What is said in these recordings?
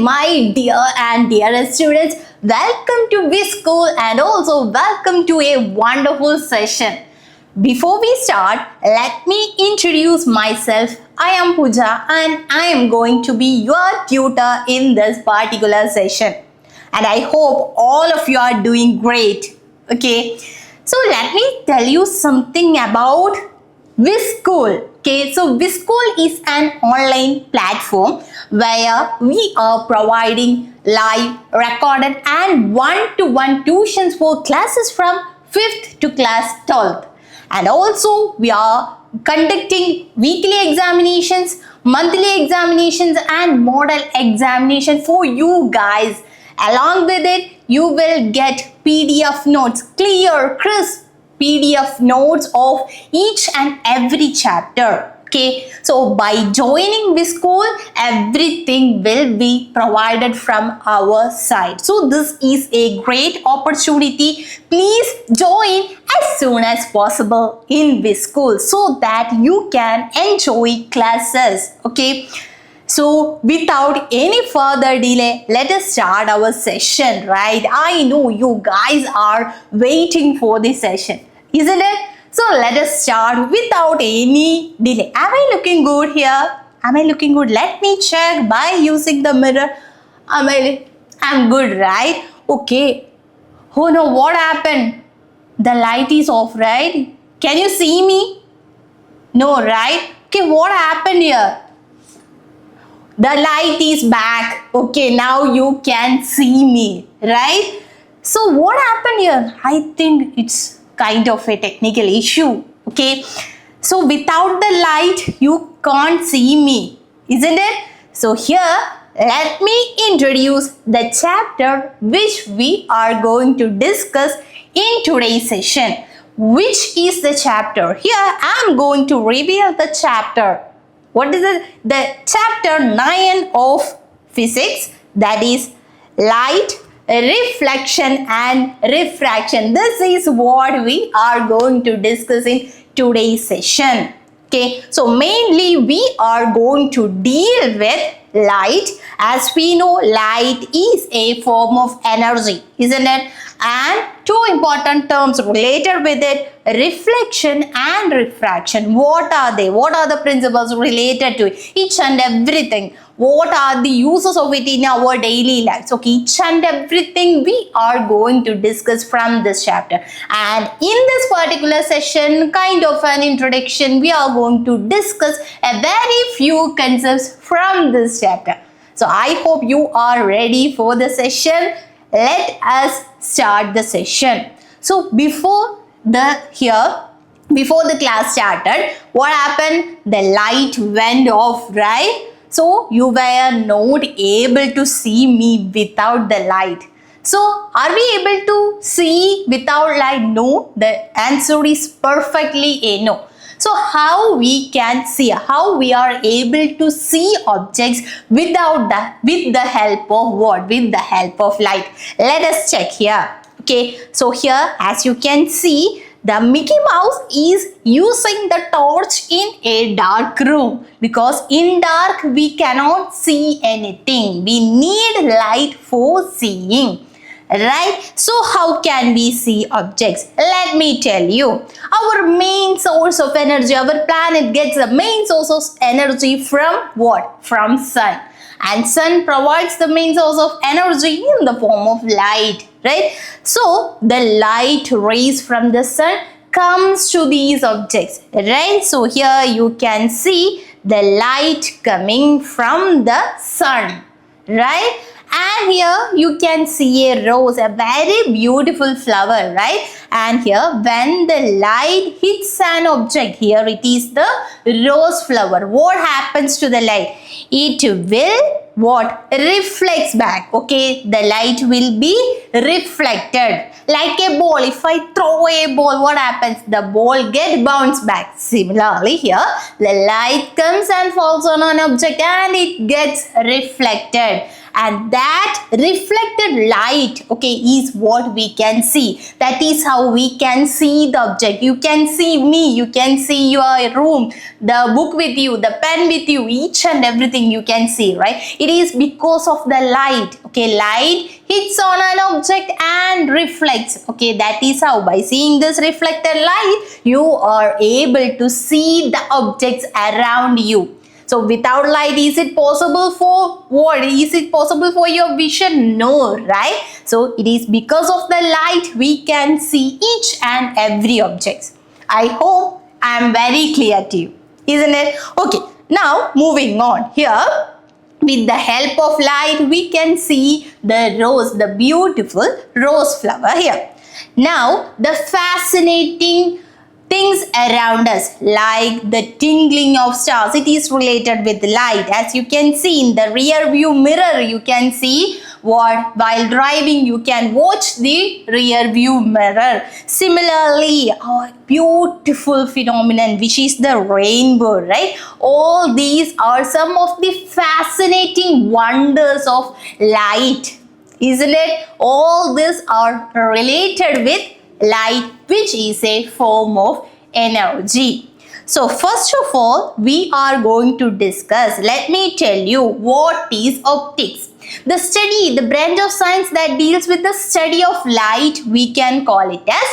my dear and dearest students. Welcome to this school and also welcome to a wonderful session. Before we start, let me introduce myself. I am Pooja and I am going to be your tutor in this particular session. And I hope all of you are doing great. Okay. So let me tell you something about this school. Okay, so this school is an online platform where we are providing live, recorded and one-to-one tuitions for classes from 5th to class 12th. And also we are conducting weekly examinations, monthly examinations and model examination for you guys. Along with it, you will get PDF notes, clear, crisp PDF notes of each and every chapter. Okay, so by joining this school, everything will be provided from our side. So this is a great opportunity. Please join as soon as possible in this school so that you can enjoy classes. Okay. So without any further delay, let us start our session, right? I know you guys are waiting for this session, isn't it? So let us start without any delay. Am I looking good here? Am I looking good? Let me check by using the mirror. I'm good, right? Okay. Oh no, what happened? The light is off, right? Can you see me? No, right? Okay, what happened here? The light is back. Okay, now you can see me, right? So what happened here? I think it's kind of a technical issue. Okay, so without the light, you can't see me, isn't it? So here, let me introduce the chapter which we are going to discuss in today's session. Which is the chapter? Here, I am going to reveal the chapter. What is it? The chapter 9 of physics, that is light, reflection and refraction. This is what we are going to discuss in today's session. Okay, so mainly we are going to deal with light. As we know, light is a form of energy, isn't it? And two important terms related with it, reflection and refraction. What are they? What are the principles related to it? Each and everything. What are the uses of it in our daily lives? Okay, each and everything we are going to discuss from this chapter. And in this particular session, kind of an introduction, we are going to discuss a very few concepts from this chapter. So I hope you are ready for the session. Let us start the session. So before the class started, what happened? The light went off, right? So you were not able to see me without the light. So are we able to see without light? No. The answer is perfectly a no. So how we can see, how we are able to see objects with the help of what? With the help of light. Let us check here. Okay, so here as you can see, the Mickey Mouse is using the torch in a dark room because in dark we cannot see anything. We need light for seeing. Right? So how can we see objects? Let me tell you. Our main source of energy, our planet gets the main source of energy from what? From sun. And sun provides the main source of energy in the form of light. Right? So the light rays from the sun comes to these objects. Right? So here you can see the light coming from the sun. Right? And here you can see a rose, a very beautiful flower, right? And here when the light hits an object, here it is the rose flower. What happens to the light? It will what? Reflects back. Okay, the light will be reflected. Like a ball, if I throw a ball, what happens? The ball gets bounced back. Similarly here, the light comes and falls on an object and it gets reflected. and that reflected light, okay, is what we can see. That is how we can see the object. You can see me, you can see your room, the book with you, the pen with you, each and everything you can see, right? It is because of the light, okay. Light hits on an object and reflects, okay. That is how, by seeing this reflected light, you are able to see the objects around you. So without light, is it possible for what? Is it possible for your vision? No, right? So it is because of the light we can see each and every object. I hope I am very clear to you, isn't it? Okay, now moving on here. With the help of light, we can see the rose, the beautiful rose flower here. Now, the fascinating things around us, like the tingling of stars, it is related with light. As you can see in the rear view mirror, you can see what, while driving you can watch the rear view mirror. Similarly, a beautiful phenomenon which is the rainbow, right? All these are some of the fascinating wonders of light, isn't it? All these are related with light, which is a form of energy. So first of all, we are going to discuss, let me tell you, what is optics. The study, the branch of science that deals with the study of light, we can call it as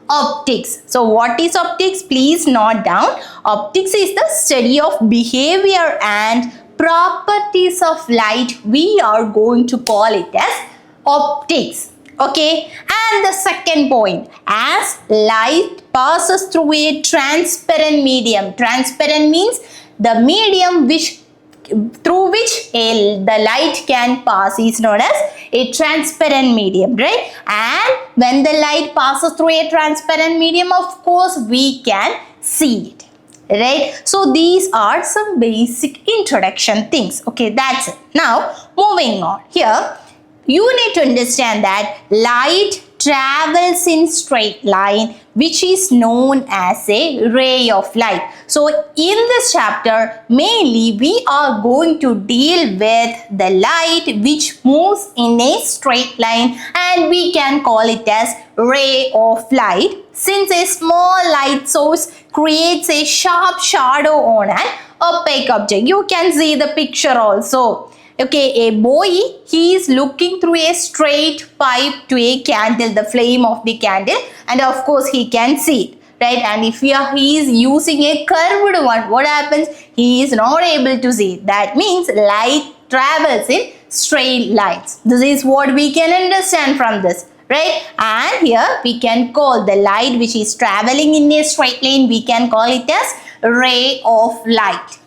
optics. So what is optics? Please note down. Optics is the study of behavior and properties of light. We are going to call it as optics. Okay, and the second point, as light passes through a transparent medium. Transparent means the medium through which the light can pass is known as a transparent medium, right? And when the light passes through a transparent medium, of course, we can see it, right? So these are some basic introduction things. Okay, that's it. Now, moving on here. You need to understand that light travels in straight line, which is known as a ray of light. So in this chapter, mainly we are going to deal with the light which moves in a straight line, and we can call it as ray of light, since a small light source creates a sharp shadow on an opaque object. You can see the picture also. Okay, a boy, he is looking through a straight pipe to a candle, the flame of the candle, and of course he can see it, right? And if he is using a curved one, what happens? He is not able to see it. That means light travels in straight lines. This is what we can understand from this, right? And here we can call the light which is traveling in a straight line, we can call it as ray of light.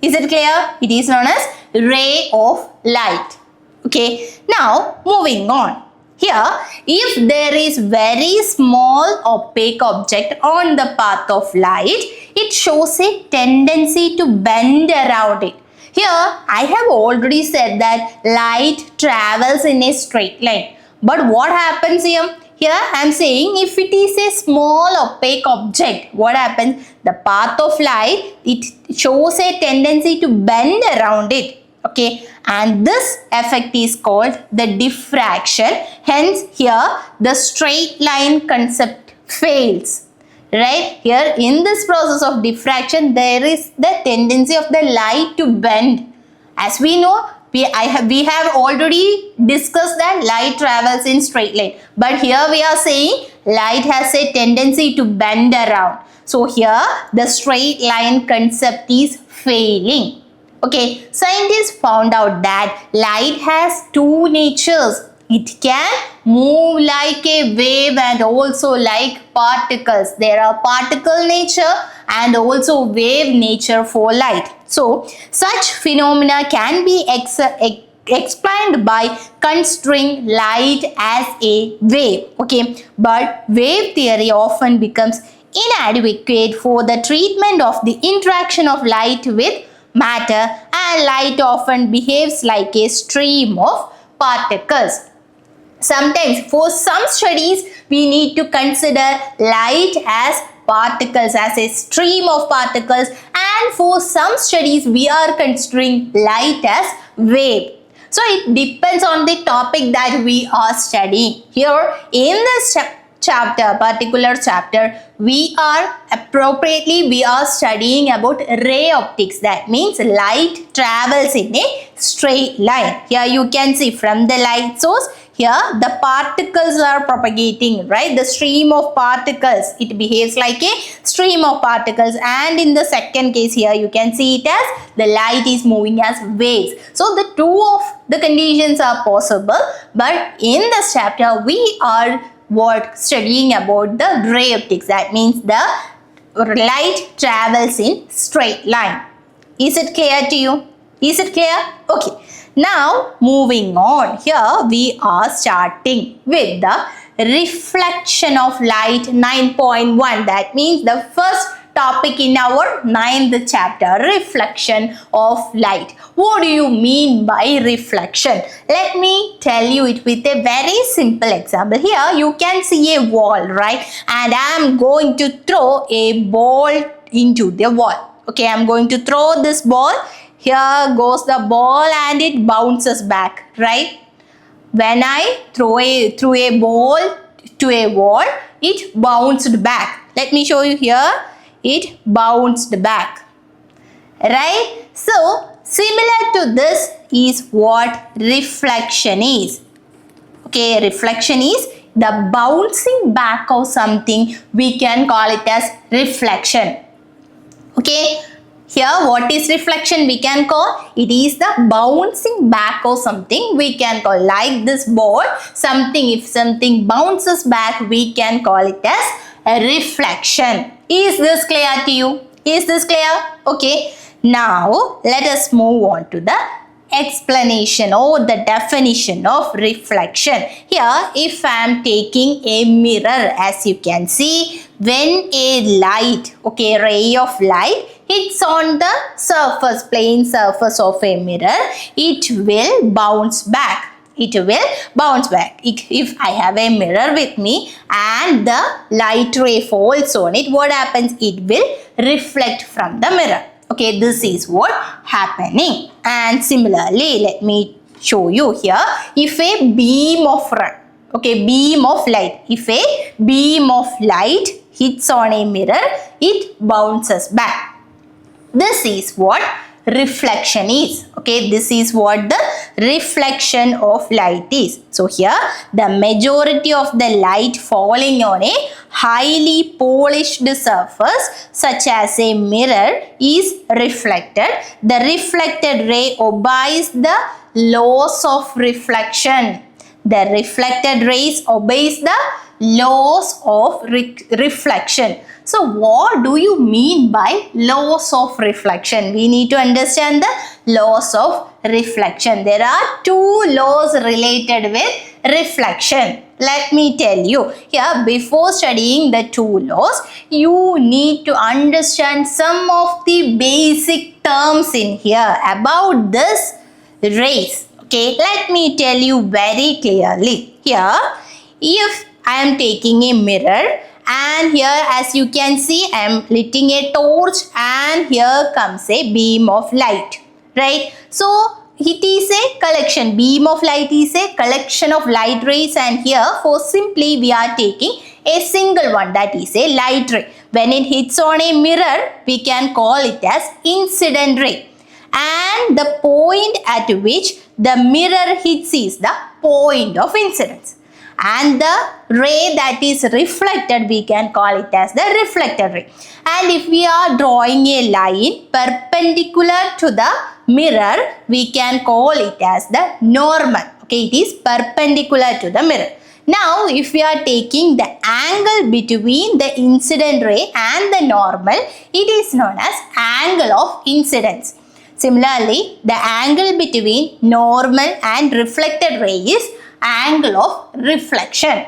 Is it clear? It is known as ray of light. Okay, now moving on. Here, if there is very small opaque object on the path of light, it shows a tendency to bend around it. Here, I have already said that light travels in a straight line. But what happens here? Here I am saying if it is a small opaque object, what happens? The path of light, it shows a tendency to bend around it. Okay, and this effect is called the diffraction. Hence here the straight line concept fails. Right, here in this process of diffraction, there is the tendency of the light to bend. As we know, we have already discussed that light travels in straight line, but here we are saying light has a tendency to bend around. So here the straight line concept is failing. Okay, scientists found out that light has two natures. It can move like a wave and also like particles. There are particle nature and also wave nature for light. So, such phenomena can be explained by considering light as a wave. Okay, but wave theory often becomes inadequate for the treatment of the interaction of light with matter, and light often behaves like a stream of particles. Sometimes for some studies we need to consider light as particles, as a stream of particles, and for some studies we are considering light as wave. So it depends on the topic that we are studying. Here in this particular chapter, we are studying about ray optics. That means light travels in a straight line. Here you can see from the light source, here the particles are propagating, right? The stream of particles, it behaves like a stream of particles, and in the second case here you can see it as the light is moving as waves. So the two of the conditions are possible, but in this chapter we are studying about the ray optics. That means the light travels in straight line. Is it clear to you? Is it clear? Okay. Now moving on, here we are starting with the reflection of light 9.1. That means the first topic in our 9th chapter, reflection of light. What do you mean by reflection? Let me tell you it with a very simple example. Here you can see a wall, right? And I am going to throw a ball into the wall. Okay, I am going to throw this ball. Here goes the ball and it bounces back, right? When I threw a ball to a wall, it bounced back. Let me show you here. It bounced back, right? So similar to this is what reflection is. Okay, reflection is the bouncing back of something. We can call it as reflection. Okay, here what is reflection? We can call it is the bouncing back of something. We can call like this ball, something, if something bounces back, we can call it as a reflection. Is this clear to you? Is this clear? Okay. Now let us move on to the explanation or the definition of reflection. Here, if I am taking a mirror, as you can see, when a light, okay, ray of light hits on the surface, plain surface of a mirror, it will bounce back. It will bounce back. If I have a mirror with me and the light ray falls on it, what happens? It will reflect from the mirror. Okay, this is what happening. And similarly, let me show you here. If a beam of light, if a beam of light hits on a mirror, it bounces back. This is what reflection is. Okay, this is what the reflection of light is. So here the majority of the light falling on a highly polished surface such as a mirror is reflected. The reflected ray obeys the laws of reflection. The reflected rays obeys the laws of reflection. So what do you mean by laws of reflection? We need to understand the laws of reflection. There are two laws related with reflection. Let me tell you. Here, before studying the two laws, you need to understand some of the basic terms in here about this rays. Okay, let me tell you very clearly. Here, if I am taking a mirror, and here as you can see I am lighting a torch and here comes a beam of light, right? So it is a collection, beam of light is a collection of light rays, and here for simply we are taking a single one, that is a light ray. When it hits on a mirror, we can call it as incident ray, and the point at which the mirror hits is the point of incidence. And the ray that is reflected, we can call it as the reflected ray. And if we are drawing a line perpendicular to the mirror, we can call it as the normal. Okay, it is perpendicular to the mirror. Now, if we are taking the angle between the incident ray and the normal, it is known as angle of incidence. Similarly, the angle between normal and reflected ray is angle of reflection.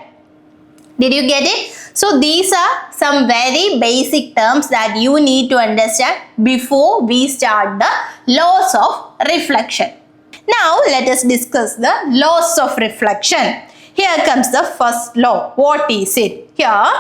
Did you get it? So these are some very basic terms that you need to understand before we start the laws of reflection. Now let us discuss the laws of reflection. Here comes the first law. What is it? Here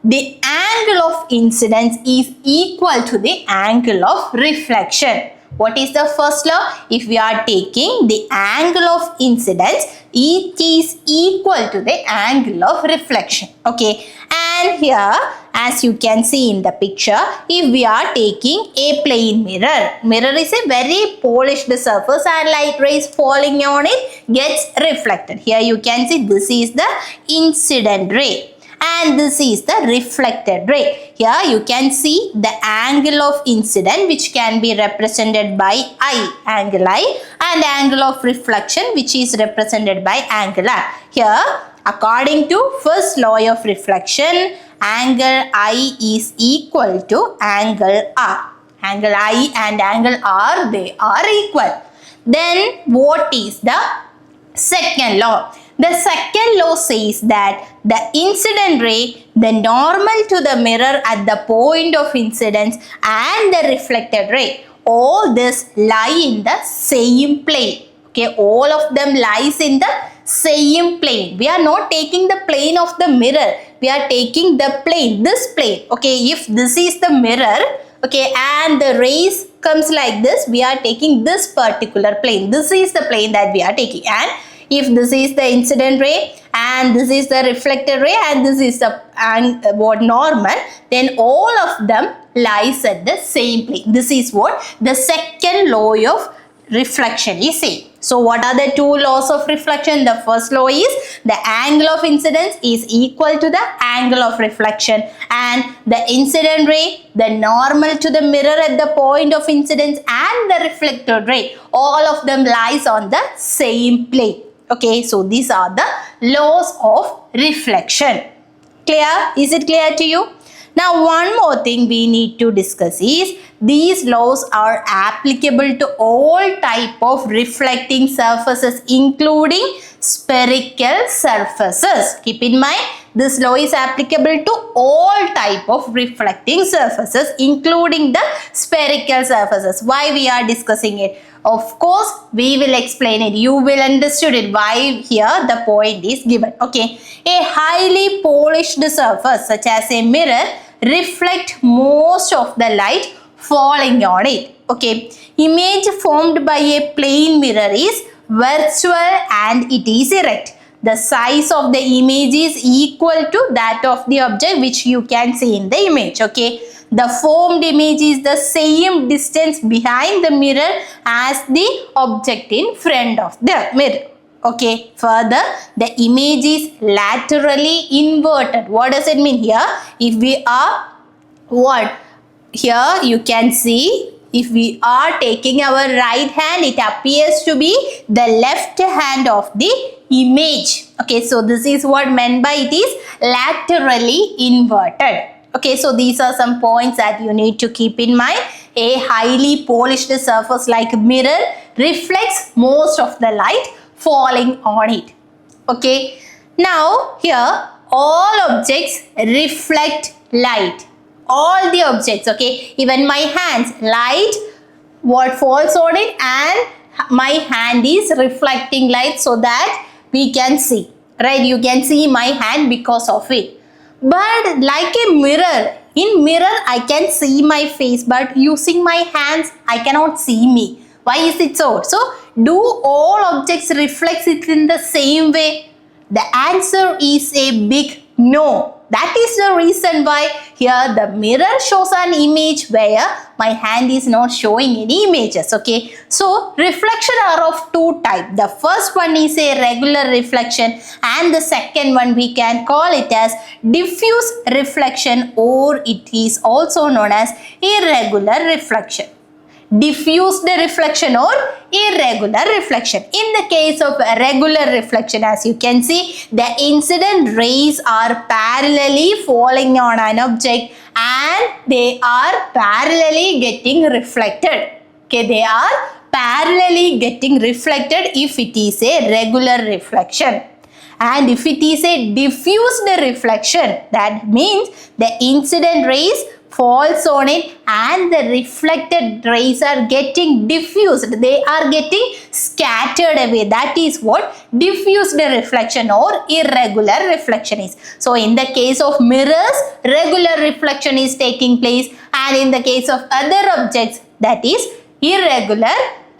the angle of incidence is equal to the angle of reflection. What is the first law? If we are taking the angle of incidence, it is equal to the angle of reflection. Okay, and here as you can see in the picture, if we are taking a plane mirror is a very polished surface and light rays falling on it gets reflected. Here you can see this is the incident ray and this is the reflected ray. Here you can see the angle of incident which can be represented by I, angle I, and angle of reflection which is represented by angle R. Here, according to first law of reflection, angle I is equal to angle R. Angle I and angle R, they are equal. Then what is the second law? The second law says that the incident ray, the normal to the mirror at the point of incidence and the reflected ray, all this lie in the same plane. Okay, all of them lies in the same plane. We are not taking the plane of the mirror. We are taking the plane, this plane. Okay, if this is the mirror, okay, and the rays comes like this, we are taking this particular plane. This is the plane that we are taking. And if this is the incident ray and this is the reflected ray and this is the normal, then all of them lies at the same plane. This is what the second law of reflection is saying. So what are the two laws of reflection? The first law is the angle of incidence is equal to the angle of reflection, and the incident ray, the normal to the mirror at the point of incidence, and the reflected ray, all of them lies on the same plane. Okay, so these are the laws of reflection. Clear? Is it clear to you? Now one more thing we need to discuss is these laws are applicable to all type of reflecting surfaces including spherical surfaces. Keep in mind, this law is applicable to all type of reflecting surfaces including the spherical surfaces. Why we are discussing it? Of course, we will explain it. You will understand it why here the point is given. Okay, a highly polished surface such as a mirror reflect most of the light falling on it. Okay, image formed by a plane mirror is virtual and it is erect. The size of the image is equal to that of the object which you can see in the image. Okay, the formed image is the same distance behind the mirror as the object in front of the mirror. Okay, further the image is laterally inverted. What does it mean here? If we are what? Here you can see, if we are taking our right hand, it appears to be the left hand of the image. Okay, so this is what meant by it is laterally inverted. Okay, so these are some points that you need to keep in mind. A highly polished surface like mirror reflects most of the light falling on it. Okay, now here all objects reflect light. All the objects, okay, even my hands, light what falls on it and my hand is reflecting light so that we can see, right? You can see my hand because of it. But like a mirror, in mirror I can see my face, but using my hands I cannot see me. Why is it so? So do all objects reflect it in the same way? The answer is a big no. That is the reason why here the mirror shows an image where my hand is not showing any images. Okay, so reflection are of two types. The first one is a regular reflection and the second one we can call it as diffuse reflection, or it is also known as irregular reflection. Diffused reflection or irregular reflection. In the case of regular reflection, as you can see, the incident rays are parallelly falling on an object and they are parallelly getting reflected. Okay, they are parallelly getting reflected if it is a regular reflection. And if it is a diffused reflection, that means the incident rays falls on it and the reflected rays are getting diffused. They are getting scattered away. That is what diffused reflection or irregular reflection is. So in the case of mirrors, regular reflection is taking place, and in the case of other objects, that is irregular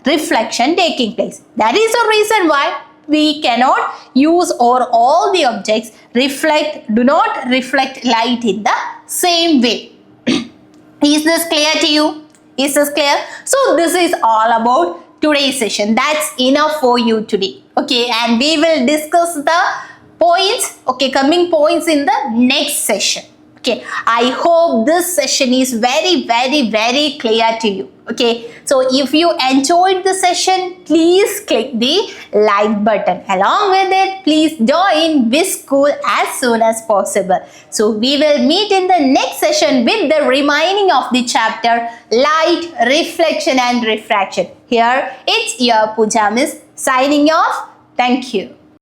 reflection taking place. That is the reason why we cannot use or all the objects do not reflect light in the same way. Is this clear to you? Is this clear? So this is all about today's session. That's enough for you today. Okay, and we will discuss the points, okay, coming points in the next session. Okay, I hope this session is very clear to you. Okay, so if you enjoyed the session, please click the like button. Along with it, please join this school as soon as possible. So we will meet in the next session with the remaining of the chapter, light, reflection and refraction. Here it's your Pooja Miss signing off. Thank you.